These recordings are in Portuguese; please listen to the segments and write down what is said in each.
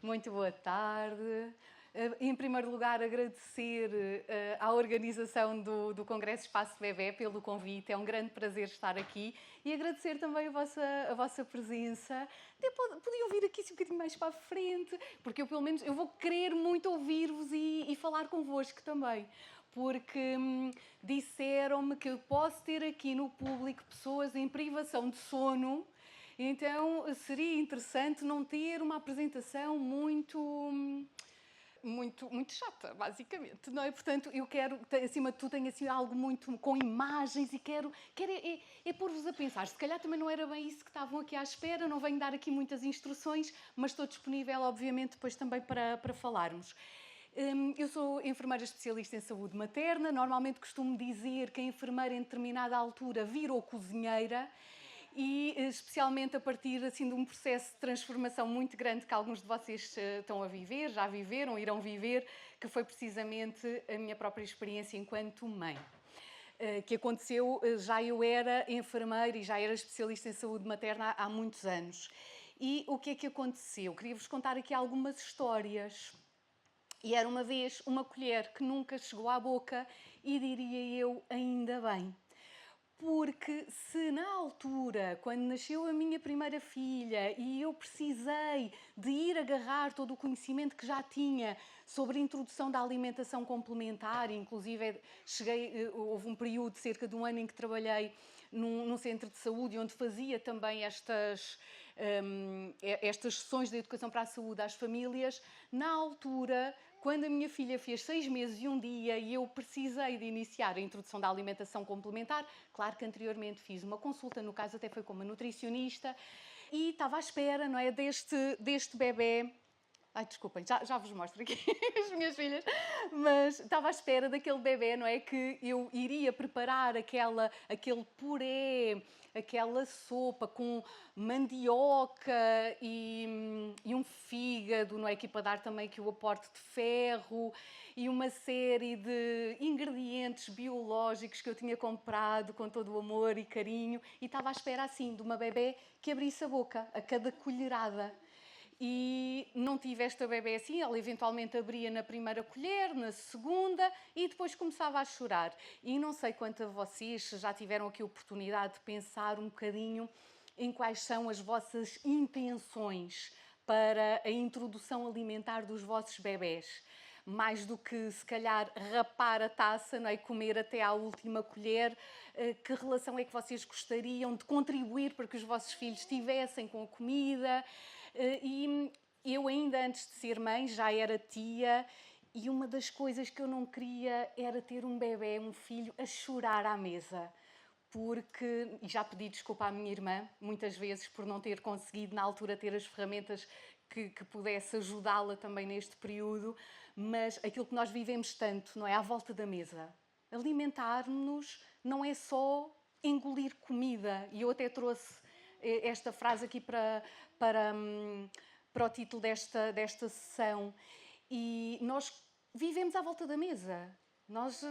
Muito boa tarde. Em primeiro lugar, agradecer à organização do Congresso Espaço Bebé pelo convite. É um grande prazer estar aqui e agradecer também a vossa presença. Até podiam vir aqui um bocadinho mais para a frente, porque eu, pelo menos, eu vou querer muito ouvir-vos e falar convosco também. Porque disseram-me que eu posso ter aqui no público pessoas em privação de sono. Então, seria interessante não ter uma apresentação muito chata, basicamente, não é? Portanto, eu quero, acima de tudo, tenho assim algo muito com imagens e quero pôr-vos a pensar. Se calhar também não era bem isso que estavam aqui à espera, não venho dar aqui muitas instruções, mas estou disponível, obviamente, depois também para falarmos. Eu sou enfermeira especialista em saúde materna, normalmente costumo dizer que a enfermeira em determinada altura virou cozinheira, e especialmente a partir assim, de um processo de transformação muito grande que alguns de vocês estão a viver, já viveram, irão viver, que foi precisamente a minha própria experiência enquanto mãe. Que aconteceu, já eu era enfermeira e já era especialista em saúde materna há muitos anos. E o que é que aconteceu? Queria-vos contar aqui algumas histórias. E era uma vez uma colher que nunca chegou à boca e diria eu, ainda bem. Porque se na altura, quando nasceu a minha primeira filha e eu precisei de ir agarrar todo o conhecimento que já tinha sobre a introdução da alimentação complementar, inclusive houve um período de cerca de um ano em que trabalhei num centro de saúde onde fazia também estas sessões de educação para a saúde às famílias, na altura, quando a minha filha fez 6 meses e um dia e eu precisei de iniciar a introdução da alimentação complementar, claro que anteriormente fiz uma consulta, no caso até foi com uma nutricionista, e estava à espera, não é, deste bebê. Ai, desculpem, já vos mostro aqui as minhas filhas, mas estava à espera daquele bebê, não é? Que eu iria preparar aquele puré, aquela sopa com mandioca e um fígado, não é? Que para dar também aqui o aporte de ferro e uma série de ingredientes biológicos que eu tinha comprado com todo o amor e carinho, e estava à espera assim de uma bebê que abrisse a boca a cada colherada. E não tive esta bebê assim, ela eventualmente abria na primeira colher, na segunda e depois começava a chorar. E não sei quanto a vocês já tiveram aqui a oportunidade de pensar um bocadinho em quais são as vossas intenções para a introdução alimentar dos vossos bebés. Mais do que, se calhar, rapar a taça, não é? Comer até à última colher, que relação é que vocês gostariam de contribuir para que os vossos filhos tivessem com a comida? E eu, ainda antes de ser mãe, já era tia, e uma das coisas que eu não queria era ter um bebê, um filho, a chorar à mesa. Porque, e já pedi desculpa à minha irmã, muitas vezes, por não ter conseguido na altura ter as ferramentas que pudesse ajudá-la também neste período, mas aquilo que nós vivemos tanto, não é? À volta da mesa. Alimentar-nos não é só engolir comida. E eu até trouxe esta frase aqui para o título desta sessão. E nós vivemos à volta da mesa. Nós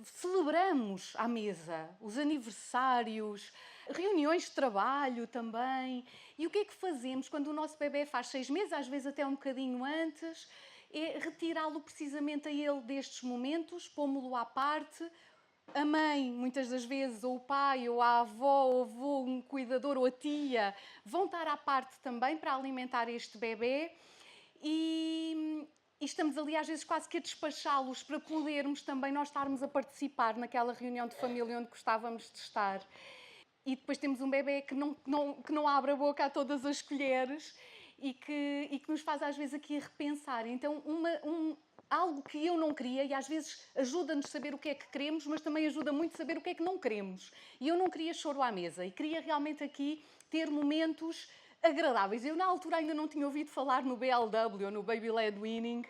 celebramos à mesa os aniversários, reuniões de trabalho também. E o que é que fazemos quando o nosso bebê faz 6 meses, às vezes até um bocadinho antes? É retirá-lo precisamente a ele destes momentos, pô-lo à parte. A mãe, muitas das vezes, ou o pai, ou a avó, ou o avô, um cuidador, ou a tia, vão estar à parte também para alimentar este bebê. E estamos ali às vezes quase que a despachá-los para podermos também nós estarmos a participar naquela reunião de família onde gostávamos de estar. E depois temos um bebê que não abre a boca a todas as colheres e que nos faz às vezes aqui a repensar. Então algo que eu não queria, e às vezes ajuda-nos a saber o que é que queremos, mas também ajuda muito a saber o que é que não queremos. E eu não queria choro à mesa, e queria realmente aqui ter momentos agradáveis. Eu, na altura, ainda não tinha ouvido falar no BLW, no Baby Led Weaning,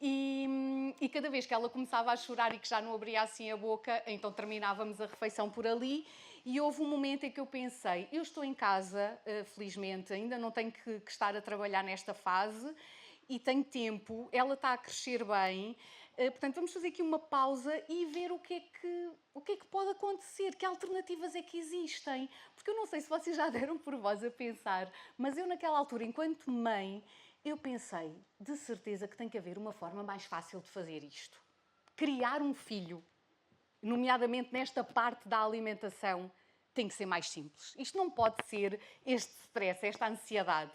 e cada vez que ela começava a chorar e que já não abria assim a boca, então terminávamos a refeição por ali. E houve um momento em que eu pensei, eu estou em casa, felizmente, ainda não tenho que estar a trabalhar nesta fase, e tenho tempo, ela está a crescer bem, portanto vamos fazer aqui uma pausa e ver o que é que pode acontecer, que alternativas é que existem. Porque eu não sei se vocês já deram por vós a pensar, mas eu naquela altura, enquanto mãe, eu pensei, de certeza que tem que haver uma forma mais fácil de fazer isto. Criar um filho, nomeadamente nesta parte da alimentação, tem que ser mais simples. Isto não pode ser este stress, esta ansiedade.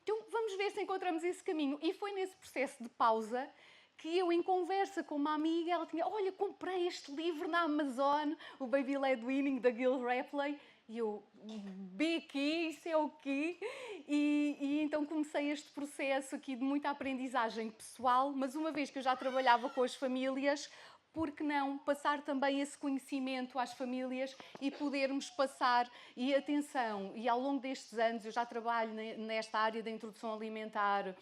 Então vamos ver se encontramos esse caminho. E foi nesse processo de pausa que eu, em conversa com uma amiga, ela tinha, olha, comprei este livro na Amazon, o Baby Led Weaning, da Gil Rapley. E eu, BQ, isso é o quê? E então comecei este processo aqui de muita aprendizagem pessoal, mas uma vez que eu já trabalhava com as famílias, por que não passar também esse conhecimento às famílias e podermos passar, e atenção, e ao longo destes anos, eu já trabalho nesta área da introdução alimentar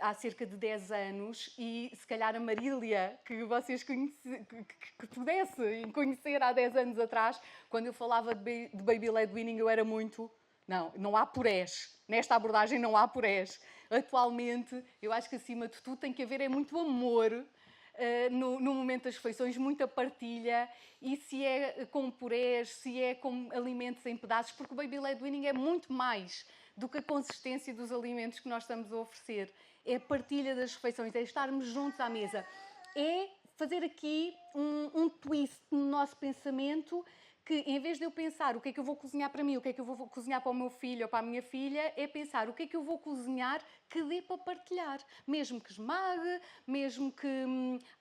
há cerca de 10 anos e se calhar a Marília, que vocês que pudessem conhecer há 10 anos atrás, quando eu falava de Baby Led Weaning, eu era muito... Não há purés. Nesta abordagem não há purés. Atualmente, eu acho que acima de tudo tem que haver muito amor no momento das refeições, muita partilha, e se é com purés, se é com alimentos em pedaços, porque o Baby Led Weaning é muito mais do que a consistência dos alimentos que nós estamos a oferecer. É a partilha das refeições, é estarmos juntos à mesa. É fazer aqui um twist no nosso pensamento, que em vez de eu pensar o que é que eu vou cozinhar para mim, o que é que eu vou cozinhar para o meu filho ou para a minha filha, é pensar o que é que eu vou cozinhar que dê para partilhar. Mesmo que esmague, mesmo que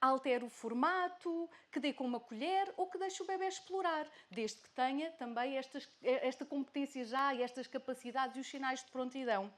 altere o formato, que dê com uma colher ou que deixe o bebê explorar, desde que tenha também esta competência já e estas capacidades e os sinais de prontidão.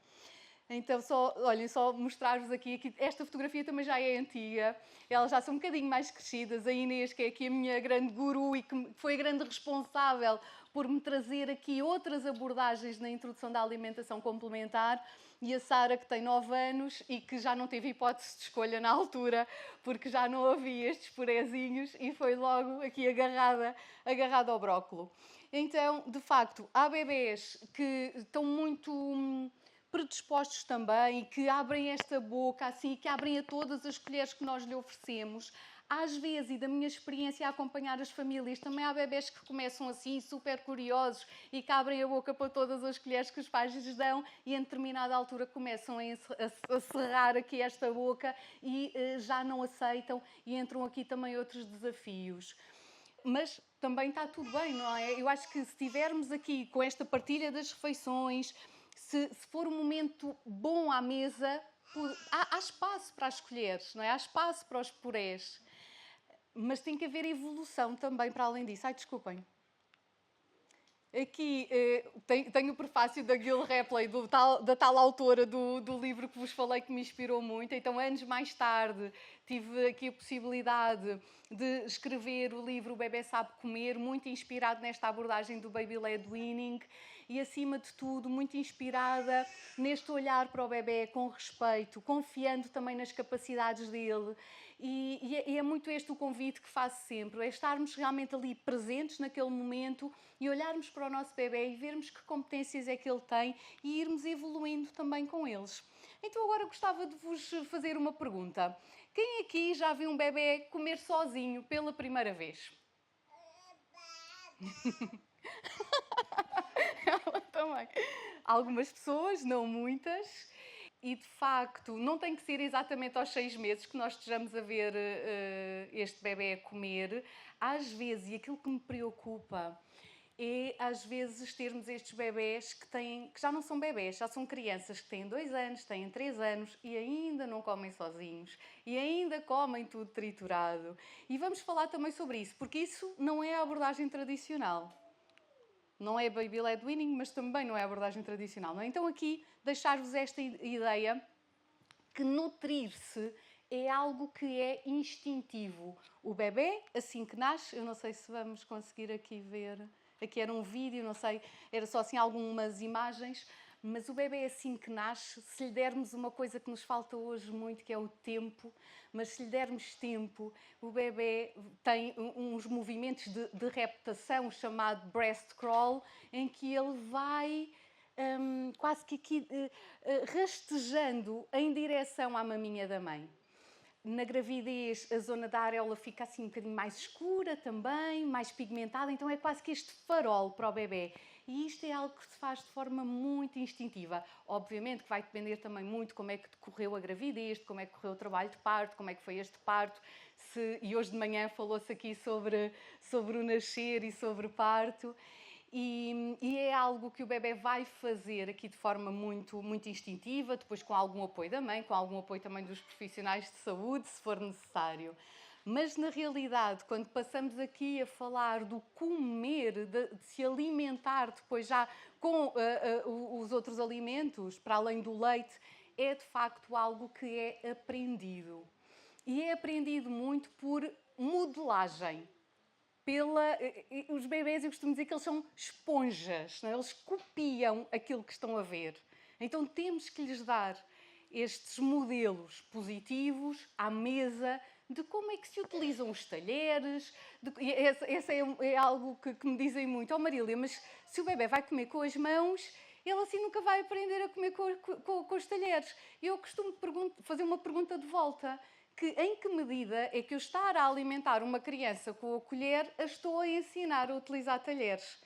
Então, olhem, só mostrar-vos aqui, esta fotografia também já é antiga, elas já são um bocadinho mais crescidas. A Inês, que é aqui a minha grande guru e que foi a grande responsável por me trazer aqui outras abordagens na introdução da alimentação complementar, e a Sara, que tem 9 anos e que já não teve hipótese de escolha na altura, porque já não havia estes purezinhos e foi logo aqui agarrada ao brócolo. Então, de facto, há bebés que estão muito predispostos também, que abrem esta boca assim, que abrem a todas as colheres que nós lhe oferecemos. Às vezes, e da minha experiência a acompanhar as famílias, também há bebés que começam assim, super curiosos, e que abrem a boca para todas as colheres que os pais lhes dão, e em determinada altura começam a cerrar aqui esta boca e já não aceitam, e entram aqui também outros desafios. Mas também está tudo bem, não é? Eu acho que se estivermos aqui com esta partilha das refeições, se for um momento bom à mesa, há espaço para as colheres, não é? Há espaço para os purés. Mas tem que haver evolução também para além disso. Ai, desculpem. Aqui tenho o prefácio da Gil Rapley, da tal autora do livro que vos falei, que me inspirou muito. Então, anos mais tarde, tive aqui a possibilidade de escrever o livro O Bebê Sabe Comer, muito inspirado nesta abordagem do Baby Led Weaning e, acima de tudo, muito inspirada neste olhar para o bebê com respeito, confiando também nas capacidades dele. E é muito este o convite que faço sempre, é estarmos realmente ali presentes naquele momento e olharmos para o nosso bebê e vermos que competências é que ele tem e irmos evoluindo também com eles. Então agora gostava de vos fazer uma pergunta. Quem aqui já viu um bebê comer sozinho pela primeira vez? Ela também. Algumas pessoas, não muitas. E, de facto, não tem que ser exatamente aos 6 meses que nós estejamos a ver este bebê a comer. Às vezes, e aquilo que me preocupa é, às vezes, termos estes bebés que já não são bebés, já são crianças que têm 2 anos, têm 3 anos e ainda não comem sozinhos. E ainda comem tudo triturado. E vamos falar também sobre isso, porque isso não é a abordagem tradicional. Não é Baby Led Weaning, mas também não é a abordagem tradicional. Não é? Então aqui deixar-vos esta ideia que nutrir-se é algo que é instintivo. O bebê, assim que nasce, eu não sei se vamos conseguir aqui ver, aqui era um vídeo, não sei, era só assim algumas imagens, mas o bebê assim que nasce, se lhe dermos uma coisa que nos falta hoje muito, que é o tempo, mas se lhe dermos tempo, o bebê tem uns movimentos de reptação chamado breast crawl, em que ele vai quase que aqui rastejando em direção à maminha da mãe. Na gravidez, a zona da areola fica assim um bocadinho mais escura também, mais pigmentada, então é quase que este farol para o bebê. E isto é algo que se faz de forma muito instintiva. Obviamente que vai depender também muito como é que decorreu a gravidez, de como é que correu o trabalho de parto, como é que foi este parto. E hoje de manhã falou-se aqui sobre o nascer e sobre o parto. E é algo que o bebê vai fazer aqui de forma muito, muito instintiva, depois com algum apoio da mãe, com algum apoio também dos profissionais de saúde, se for necessário. Mas, na realidade, quando passamos aqui a falar do comer, de se alimentar depois já com os outros alimentos, para além do leite, é de facto algo que é aprendido. E é aprendido muito por modelagem. Os bebés, eu costumo dizer que eles são esponjas, não é? Eles copiam aquilo que estão a ver. Então temos que lhes dar estes modelos positivos à mesa de como é que se utilizam os talheres. Essa é algo que me dizem muito. Oh Marília, mas se o bebê vai comer com as mãos, ele assim nunca vai aprender a comer com os talheres. Eu costumo fazer uma pergunta de volta. Em que medida é que eu estar a alimentar uma criança com a colher a estou a ensinar a utilizar talheres?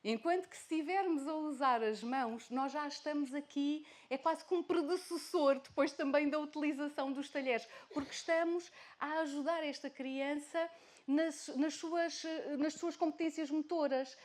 Enquanto que se estivermos a usar as mãos, nós já estamos aqui, é quase como um predecessor depois também da utilização dos talheres, porque estamos a ajudar esta criança nas suas competências motoras,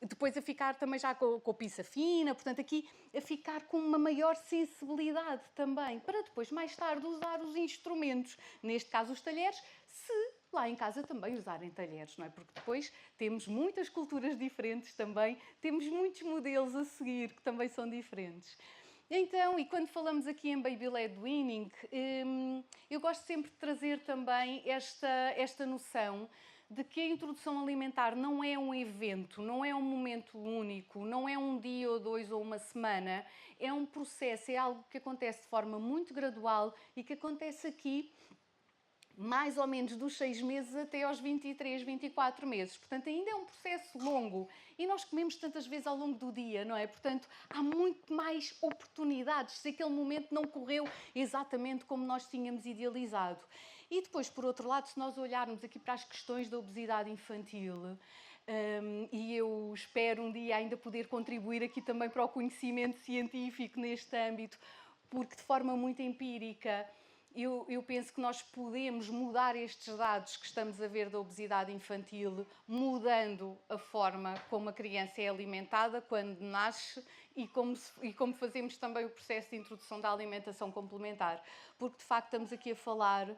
depois a ficar também já com a pinça fina, portanto aqui a ficar com uma maior sensibilidade também, para depois mais tarde usar os instrumentos, neste caso os talheres, se lá em casa também usarem talheres, não é? Porque depois temos muitas culturas diferentes também, temos muitos modelos a seguir que também são diferentes. Então, e quando falamos aqui em Baby-led Weaning, eu gosto sempre de trazer também esta noção de que a introdução alimentar não é um evento, não é um momento único, não é um dia ou dois ou uma semana, é um processo, é algo que acontece de forma muito gradual e que acontece aqui mais ou menos dos 6 meses até aos 23, 24 meses. Portanto, ainda é um processo longo e nós comemos tantas vezes ao longo do dia, não é? Portanto, há muito mais oportunidades se aquele momento não correu exatamente como nós tínhamos idealizado. E depois, por outro lado, se nós olharmos aqui para as questões da obesidade infantil, e eu espero um dia ainda poder contribuir aqui também para o conhecimento científico neste âmbito, porque de forma muito empírica eu penso que nós podemos mudar estes dados que estamos a ver da obesidade infantil, mudando a forma como a criança é alimentada quando nasce e como fazemos também o processo de introdução da alimentação complementar. Porque, de facto, estamos aqui a falar,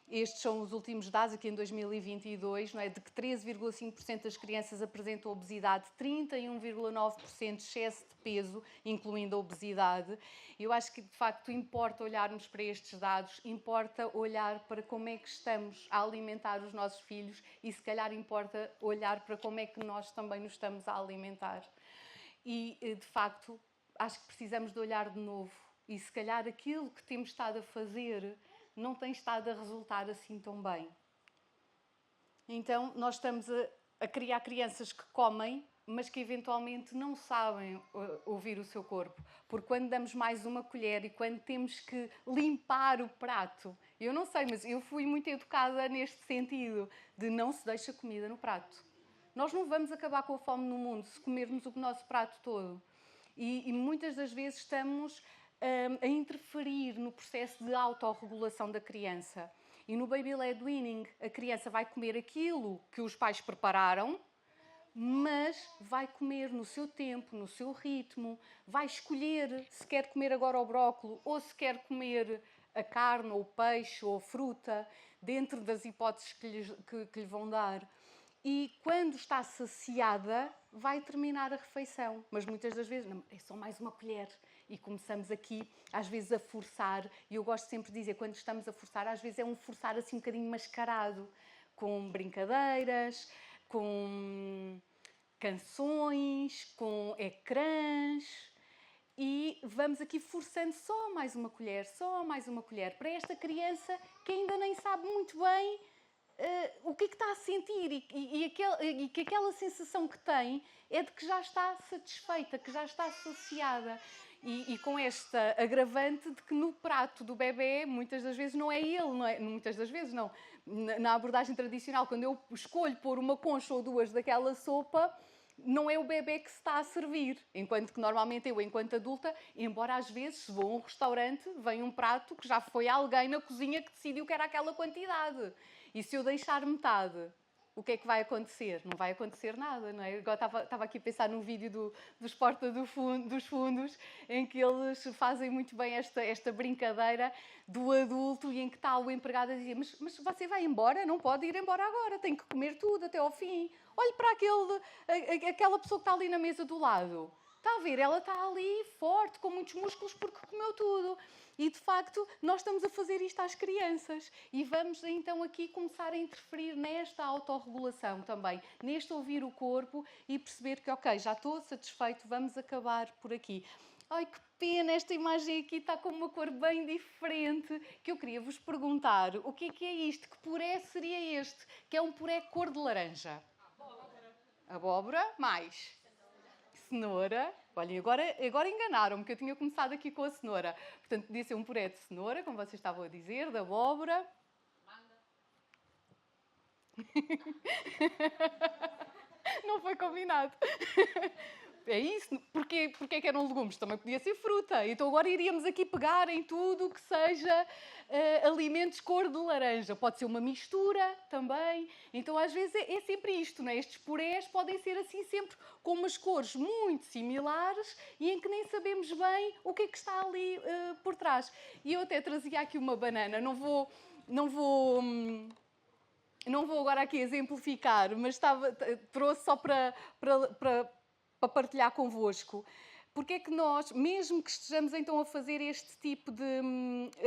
estes são os últimos dados, aqui em 2022, não é? De que 13,5% das crianças apresentam obesidade, 31,9% excesso de peso, incluindo a obesidade. Eu acho que, de facto, importa olharmos para estes dados, importa olhar para como é que estamos a alimentar os nossos filhos e, se calhar, importa olhar para como é que nós também nos estamos a alimentar. E, de facto, acho que precisamos de olhar de novo. E, se calhar, aquilo que temos estado a fazer não tem estado a resultar assim tão bem. Então, nós estamos a criar crianças que comem, mas que eventualmente não sabem ouvir o seu corpo. Porque quando damos mais uma colher e quando temos que limpar o prato, eu não sei, mas eu fui muito educada neste sentido, de não se deixa comida no prato. Nós não vamos acabar com a fome no mundo se comermos o nosso prato todo. E muitas das vezes estamos a interferir no processo de autorregulação da criança. E no Baby-led Weaning, a criança vai comer aquilo que os pais prepararam, mas vai comer no seu tempo, no seu ritmo, vai escolher se quer comer agora o brócolis ou se quer comer a carne ou o peixe ou a fruta, dentro das hipóteses que lhe vão dar. E quando está saciada, vai terminar a refeição. Mas muitas das vezes, não, é só mais uma colher. E começamos aqui, às vezes, a forçar. E eu gosto sempre de dizer, quando estamos a forçar, às vezes é um forçar assim um bocadinho mascarado. Com brincadeiras, com canções, com ecrãs. E vamos aqui forçando só mais uma colher, para esta criança que ainda nem sabe muito bem o que está a sentir e que aquela sensação que tem é de que já está satisfeita, que já está saciada. E com esta agravante de que no prato do bebê, muitas das vezes não é ele, não é? Muitas das vezes não. Na abordagem tradicional, quando eu escolho pôr uma concha ou duas daquela sopa, não é o bebê que se está a servir. Enquanto que normalmente eu, enquanto adulta, embora às vezes, se vou a um restaurante, vem um prato que já foi alguém na cozinha que decidiu que era aquela quantidade. E se eu deixar metade, o que é que vai acontecer? Não vai acontecer nada, não é? Agora estava aqui a pensar num vídeo dos Porta dos Fundos, em que eles fazem muito bem esta brincadeira do adulto e em que está o empregado a dizer: mas você vai embora? Não pode ir embora agora, tem que comer tudo até ao fim. Olhe para aquela pessoa que está ali na mesa do lado. Está a ver? Ela está ali forte, com muitos músculos, porque comeu tudo. E, de facto, nós estamos a fazer isto às crianças. E vamos, então, aqui começar a interferir nesta autorregulação também. Neste ouvir o corpo e perceber que, ok, já estou satisfeito, vamos acabar por aqui. Ai, que pena, esta imagem aqui está com uma cor bem diferente, que eu queria vos perguntar, o que é isto? Que puré seria este? Que é um puré cor de laranja. Abóbora, mais cenoura. Olhem, agora enganaram-me, porque eu tinha começado aqui com a cenoura. Portanto, podia ser um puré de cenoura, como vocês estavam a dizer, de abóbora. Não foi combinado. É isso? Porque é que eram legumes? Também podia ser fruta. Então agora iríamos aqui pegar em tudo que seja alimentos cor de laranja. Pode ser uma mistura também. Então às vezes é sempre isto, não é? Estes purés podem ser assim sempre com umas cores muito similares e em que nem sabemos bem o que é que está ali por trás. E eu até trazia aqui uma banana. Não vou agora aqui exemplificar, mas trouxe só para partilhar convosco. Porque é que nós, mesmo que estejamos então a fazer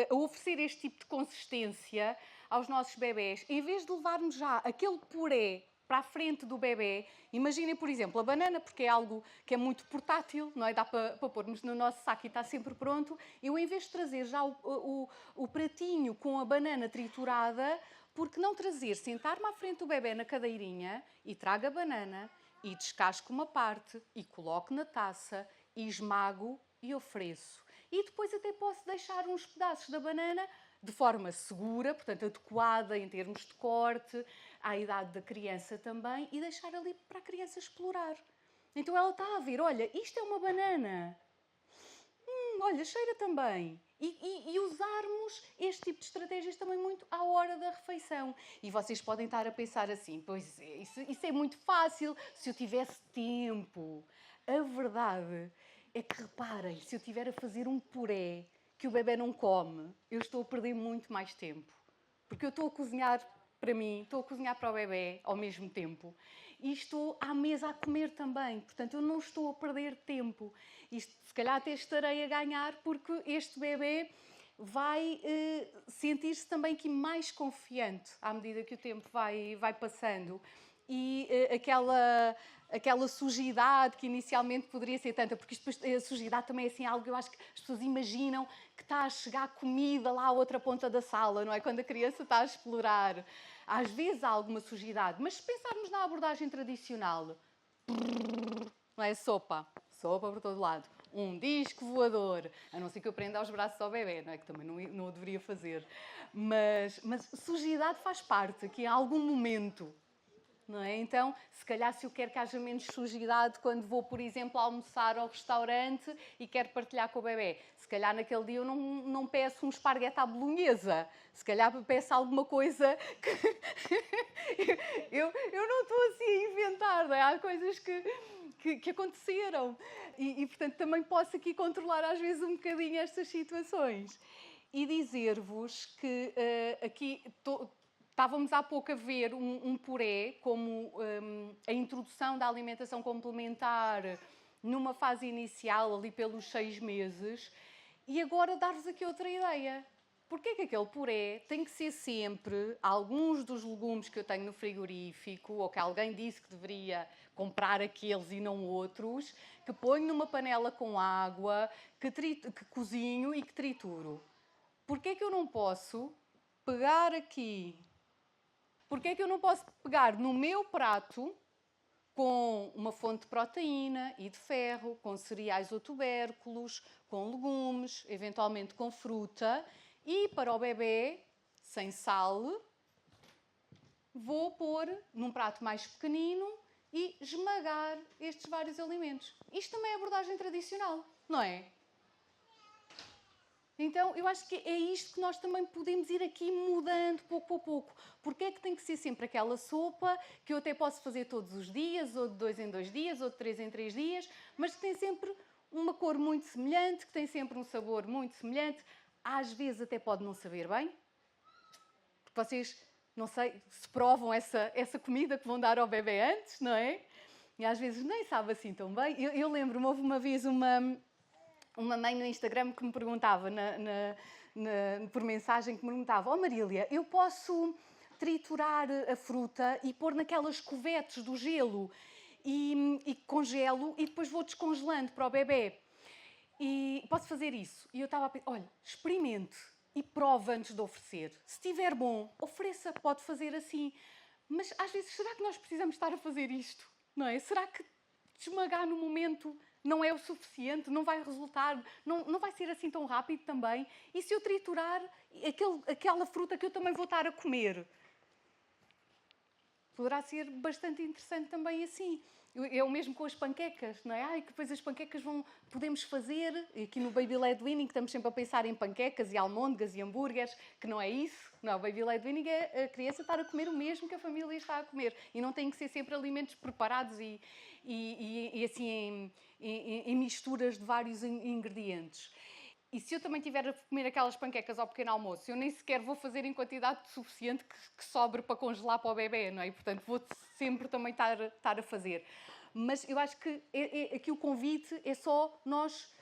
a oferecer este tipo de consistência aos nossos bebés, em vez de levarmos já aquele puré para a frente do bebê, imaginem, por exemplo, a banana, porque é algo que é muito portátil, não é? Dá para pormos no nosso saco e está sempre pronto. Eu, em vez de trazer já o pratinho com a banana triturada, porque não trazer, sentar-me à frente do bebê na cadeirinha e trago a banana e descasco uma parte e coloco na taça e esmago e ofereço. E depois até posso deixar uns pedaços da banana de forma segura, portanto adequada em termos de corte, à idade da criança também, e deixar ali para a criança explorar. Então ela está a ver, olha, isto é uma banana. Olha, cheira também. E usarmos este tipo de estratégias também muito à hora da refeição. E vocês podem estar a pensar assim, pois é, isso é muito fácil se eu tivesse tempo. A verdade é que, reparem, se eu estiver a fazer um puré que o bebê não come, eu estou a perder muito mais tempo. Porque eu estou a cozinhar para mim, estou a cozinhar para o bebê ao mesmo tempo. E estou à mesa a comer também. Portanto, eu não estou a perder tempo. Isto, se calhar até estarei a ganhar porque este bebê vai sentir-se também aqui mais confiante à medida que o tempo vai passando. E aquela sujidade que inicialmente poderia ser tanta, porque isto, a sujidade também é assim algo que eu acho que as pessoas imaginam que está a chegar comida lá à outra ponta da sala, não é? Quando a criança está a explorar. Às vezes há alguma sujidade, mas se pensarmos na abordagem tradicional, não é? Sopa por todo lado. Um disco voador, a não ser que eu prenda aos braços ao bebê, não é? Que também não o deveria fazer. Mas sujidade faz parte, que em algum momento, não é? Então, se calhar se eu quero que haja menos sujidade quando vou, por exemplo, almoçar ao restaurante e quero partilhar com o bebê, se calhar naquele dia eu não peço um esparguete à bolonhesa, se calhar peço alguma coisa que... eu não estou assim a inventar, não é? Há coisas que aconteceram e, portanto, também posso aqui controlar às vezes um bocadinho estas situações. E dizer-vos que aqui... Estávamos há pouco a ver um puré como a introdução da alimentação complementar numa fase inicial, ali pelos 6 meses, e agora dar-vos aqui outra ideia. Porquê que aquele puré tem que ser sempre alguns dos legumes que eu tenho no frigorífico, ou que alguém disse que deveria comprar aqueles e não outros, que ponho numa panela com água, que cozinho e que trituro? Porquê que eu não posso pegar aqui... Porquê é que eu não posso pegar no meu prato com uma fonte de proteína e de ferro, com cereais ou tubérculos, com legumes, eventualmente com fruta. E para o bebê, sem sal, vou pôr num prato mais pequenino e esmagar estes vários alimentos. Isto também é abordagem tradicional, não é? Então, eu acho que é isto que nós também podemos ir aqui mudando pouco a pouco. Porque é que tem que ser sempre aquela sopa que eu até posso fazer todos os dias, ou de 2 em 2 dias, ou de 3 em 3 dias, mas que tem sempre uma cor muito semelhante, que tem sempre um sabor muito semelhante. Às vezes até pode não saber bem. Porque vocês, não sei, se provam essa comida que vão dar ao bebê antes, não é? E às vezes nem sabe assim tão bem. Eu lembro-me, houve uma vez uma mãe no Instagram que me perguntava, por mensagem, que me perguntava: "Oh Marília, eu posso triturar a fruta e pôr naquelas cuvetes do gelo e congelo e depois vou descongelando para o bebê? E posso fazer isso?" E eu estava a pensar: olha, experimente e prova antes de oferecer. Se estiver bom, ofereça, pode fazer assim. Mas às vezes, será que nós precisamos estar a fazer isto? Não é? Será que esmagar no momento não é o suficiente? Não vai resultar? Não vai ser assim tão rápido também? E se eu triturar aquela fruta que eu também vou estar a comer? Poderá ser bastante interessante também assim. É o mesmo com as panquecas, não é? Ai, que depois as panquecas podemos fazer, aqui no Baby Led Weaning, que estamos sempre a pensar em panquecas e almôndegas e hambúrgueres, que não é isso. Não, o Baby Led Weaning é a criança estar a comer o mesmo que a família está a comer. E não tem que ser sempre alimentos preparados e assim em misturas de vários ingredientes. E se eu também tiver a comer aquelas panquecas ao pequeno almoço, eu nem sequer vou fazer em quantidade suficiente que sobre para congelar para o bebê, não é? E, portanto, vou sempre também estar a fazer. Mas eu acho que aqui o convite é só nós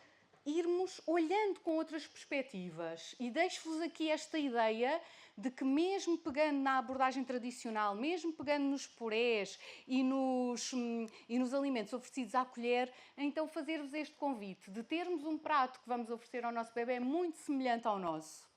irmos olhando com outras perspectivas. E deixo-vos aqui esta ideia de que, mesmo pegando na abordagem tradicional, mesmo pegando nos purés e nos alimentos oferecidos à colher, então fazer-vos este convite de termos um prato que vamos oferecer ao nosso bebê muito semelhante ao nosso.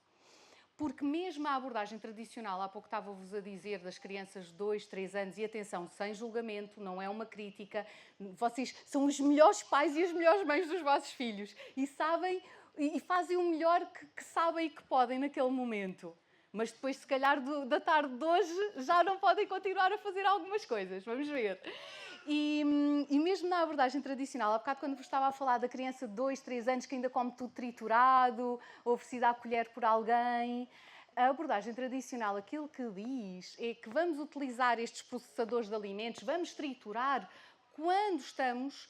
Porque mesmo a abordagem tradicional, há pouco estava-vos a dizer das crianças de 2, 3 anos, e atenção, sem julgamento, não é uma crítica, vocês são os melhores pais e as melhores mães dos vossos filhos e sabem e fazem o melhor que sabem e que podem naquele momento. Mas depois, se calhar, da tarde de hoje, já não podem continuar a fazer algumas coisas. Vamos ver. E mesmo na abordagem tradicional, há bocado quando vos estava a falar da criança de 2, 3 anos que ainda come tudo triturado, oferecido à colher por alguém, a abordagem tradicional, aquilo que diz é que vamos utilizar estes processadores de alimentos, vamos triturar quando estamos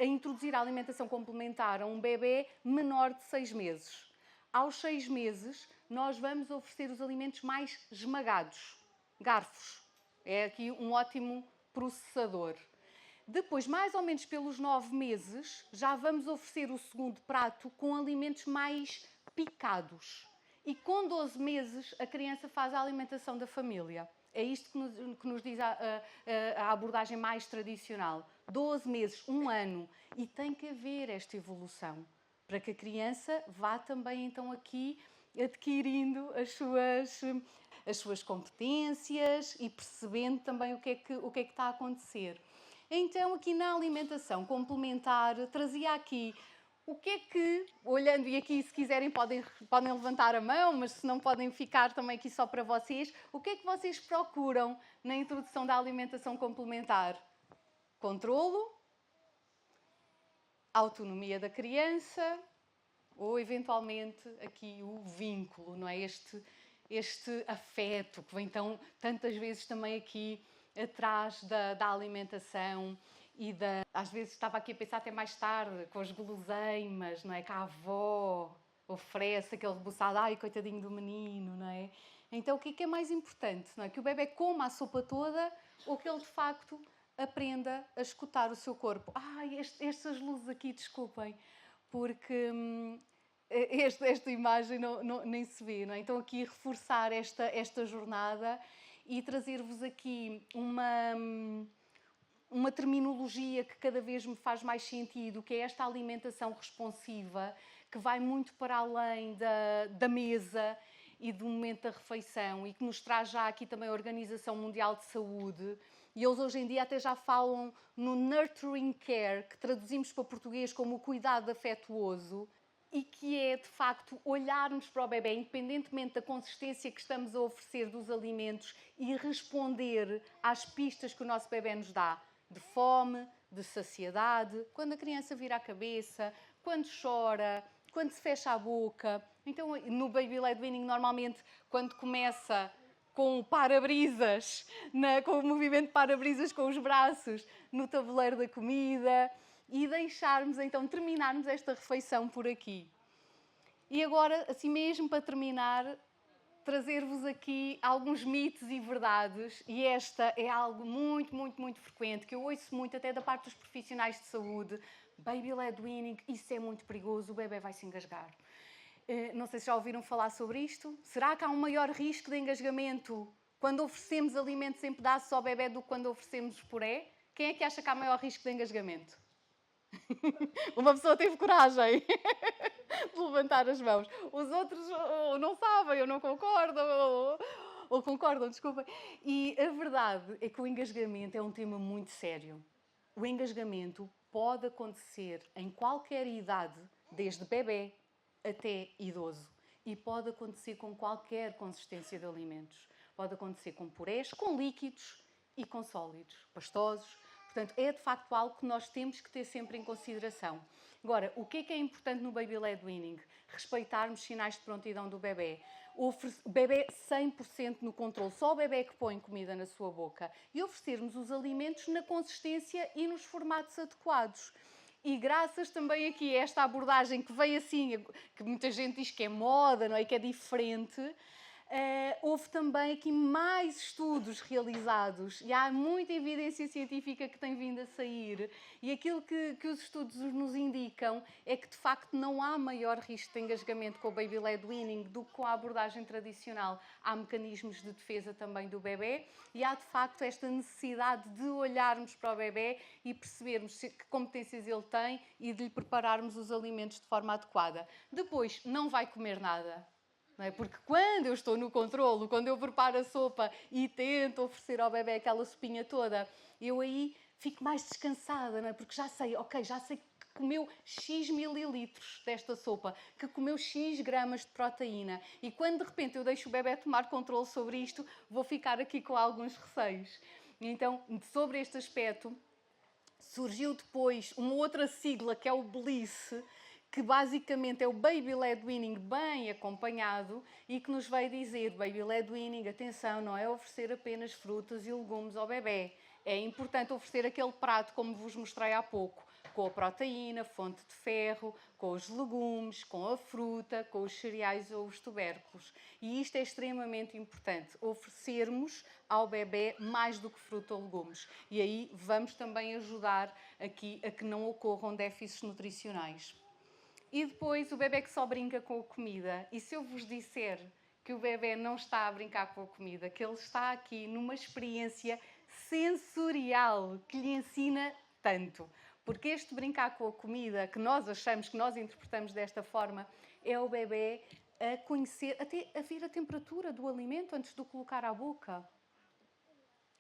a introduzir a alimentação complementar a um bebê menor de 6 meses. Aos 6 meses, nós vamos oferecer os alimentos mais esmagados, garfos. É aqui um ótimo processador. Depois, mais ou menos pelos 9 meses, já vamos oferecer o segundo prato com alimentos mais picados. E com 12 meses, a criança faz a alimentação da família. É isto que nos diz a abordagem mais tradicional. 12 meses, 1 ano. E tem que haver esta evolução para que a criança vá também, então, aqui adquirindo as suas competências e percebendo também o que é que está a acontecer. Então, aqui na alimentação complementar, trazia aqui o que é que, olhando, e aqui se quiserem podem levantar a mão, mas se não podem ficar também aqui só para vocês, o que é que vocês procuram na introdução da alimentação complementar? Controlo, autonomia da criança ou, eventualmente, aqui o vínculo, não é? Este afeto que vem tantas vezes também aqui atrás da alimentação e às vezes estava aqui a pensar até mais tarde, com as guloseimas, não é? Que a avó oferece aquele rebuçado, ai, coitadinho do menino, não é? Então, o que é mais importante, não é? Que o bebê coma a sopa toda ou que ele, de facto, aprenda a escutar o seu corpo? Ai, estas luzes aqui, desculpem, porque esta imagem nem se vê, não é? Então, aqui reforçar esta jornada e trazer-vos aqui uma terminologia que cada vez me faz mais sentido, que é esta alimentação responsiva, que vai muito para além da mesa e do momento da refeição e que nos traz já aqui também a Organização Mundial de Saúde, E eles hoje em dia até já falam no nurturing care, que traduzimos para português como o cuidado afetuoso, e que é, de facto, olharmos para o bebê, independentemente da consistência que estamos a oferecer dos alimentos, e responder às pistas que o nosso bebê nos dá, de fome, de saciedade, quando a criança vira a cabeça, quando chora, quando se fecha a boca. Então, no Baby Led Weaning, normalmente, quando começa com o para-brisas, com o movimento para-brisas com os braços no tabuleiro da comida, e deixarmos, então, terminarmos esta refeição por aqui. E agora, assim mesmo, para terminar, trazer-vos aqui alguns mitos e verdades, e esta é algo muito, muito, muito frequente, que eu ouço muito até da parte dos profissionais de saúde. Baby Led Weaning, isso é muito perigoso, o bebê vai se engasgar. Não sei se já ouviram falar sobre isto. Será que há um maior risco de engasgamento quando oferecemos alimentos em pedaços ao bebê do que quando oferecemos puré? Quem é que acha que há maior risco de engasgamento? Uma pessoa teve coragem de levantar as mãos. Os outros ou não sabem, ou não concordam, ou concordam, desculpem. E a verdade é que o engasgamento é um tema muito sério. O engasgamento pode acontecer em qualquer idade, desde bebê até idoso. E pode acontecer com qualquer consistência de alimentos. Pode acontecer com purés, com líquidos e com sólidos, pastosos. Portanto, é de facto algo que nós temos que ter sempre em consideração. Agora, o que é importante no Baby Led Weaning? Respeitarmos sinais de prontidão do bebê. O bebê 100% no controle, só o bebê que põe comida na sua boca. E oferecermos os alimentos na consistência e nos formatos adequados. E graças também aqui a esta abordagem que vem assim, que muita gente diz que é moda, não é? Que é diferente. Houve também aqui mais estudos realizados e há muita evidência científica que tem vindo a sair, e aquilo que os estudos nos indicam é que de facto não há maior risco de engasgamento com o Baby Led Weaning do que com a abordagem tradicional. Há mecanismos de defesa também do bebê e há de facto esta necessidade de olharmos para o bebê e percebermos que competências ele tem e de lhe prepararmos os alimentos de forma adequada. Depois, não vai comer nada. Não é? Porque quando eu estou no controlo, quando eu preparo a sopa e tento oferecer ao bebê aquela sopinha toda, eu aí fico mais descansada, não é? Porque já sei que comeu X mililitros desta sopa, que comeu X gramas de proteína. E quando de repente eu deixo o bebê tomar controle sobre isto, vou ficar aqui com alguns receios. Então, sobre este aspecto, surgiu depois uma outra sigla que é o BLIS, que basicamente é o Baby Led Weaning bem acompanhado e que nos vai dizer: Baby Led Weaning, atenção, não é oferecer apenas frutas e legumes ao bebê. É importante oferecer aquele prato, como vos mostrei há pouco, com a proteína, fonte de ferro, com os legumes, com a fruta, com os cereais ou os tubérculos. E isto é extremamente importante, oferecermos ao bebê mais do que fruta ou legumes. E aí vamos também ajudar aqui a que não ocorram déficits nutricionais. E depois o bebê que só brinca com a comida. E se eu vos disser que o bebê não está a brincar com a comida, que ele está aqui numa experiência sensorial que lhe ensina tanto. Porque este brincar com a comida, que nós achamos, que nós interpretamos desta forma, é o bebê a conhecer, até a ver a temperatura do alimento antes de o colocar à boca.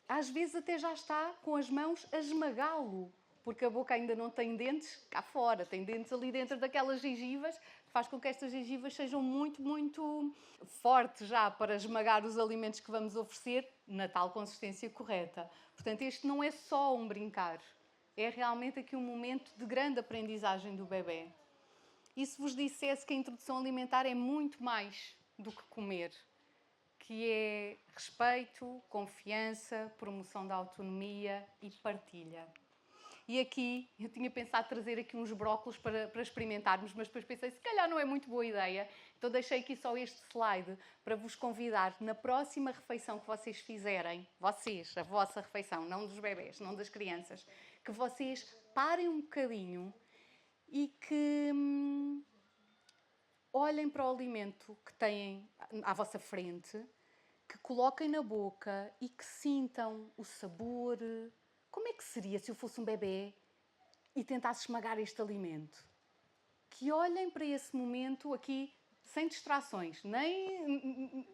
Às vezes até já está com as mãos a esmagá-lo, porque a boca ainda não tem dentes cá fora, tem dentes ali dentro daquelas gengivas, que faz com que estas gengivas sejam muito, muito fortes já para esmagar os alimentos que vamos oferecer na tal consistência correta. Portanto, este não é só um brincar, é realmente aqui um momento de grande aprendizagem do bebê. E se vos dissesse que a introdução alimentar é muito mais do que comer, que é respeito, confiança, promoção da autonomia e partilha. E aqui, eu tinha pensado trazer aqui uns brócolos para experimentarmos, mas depois pensei, se calhar não é muito boa ideia. Então deixei aqui só este slide para vos convidar, na próxima refeição que vocês fizerem, vocês, a vossa refeição, não dos bebés, não das crianças, que vocês parem um bocadinho e que olhem para o alimento que têm à vossa frente, que coloquem na boca e que sintam o sabor. Como é que seria se eu fosse um bebê e tentasse esmagar este alimento? Que olhem para esse momento aqui sem distrações, nem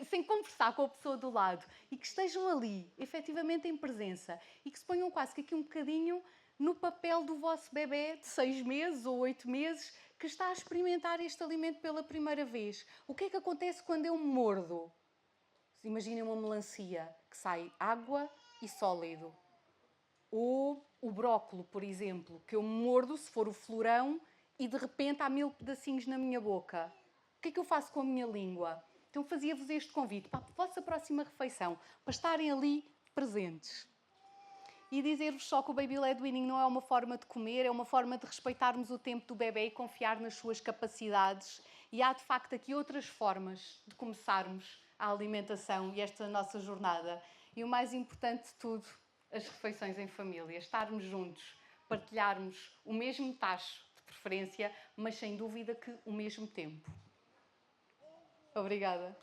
sem conversar com a pessoa do lado, e que estejam ali, efetivamente em presença, e que se ponham quase que aqui um bocadinho no papel do vosso bebê de 6 meses ou 8 meses que está a experimentar este alimento pela primeira vez. O que é que acontece quando eu mordo? Imaginem uma melancia que sai água e sólido. Ou o brócolo, por exemplo, que eu mordo, se for o florão, e de repente há 1000 pedacinhos na minha boca. O que é que eu faço com a minha língua? Então fazia-vos este convite para a vossa próxima refeição, para estarem ali presentes. E dizer-vos só que o Baby Led Weaning não é uma forma de comer, é uma forma de respeitarmos o tempo do bebê e confiar nas suas capacidades. E há de facto aqui outras formas de começarmos a alimentação e esta nossa jornada. E o mais importante de tudo, as refeições em família, estarmos juntos, partilharmos o mesmo tacho de preferência, mas sem dúvida que o mesmo tempo. Obrigada.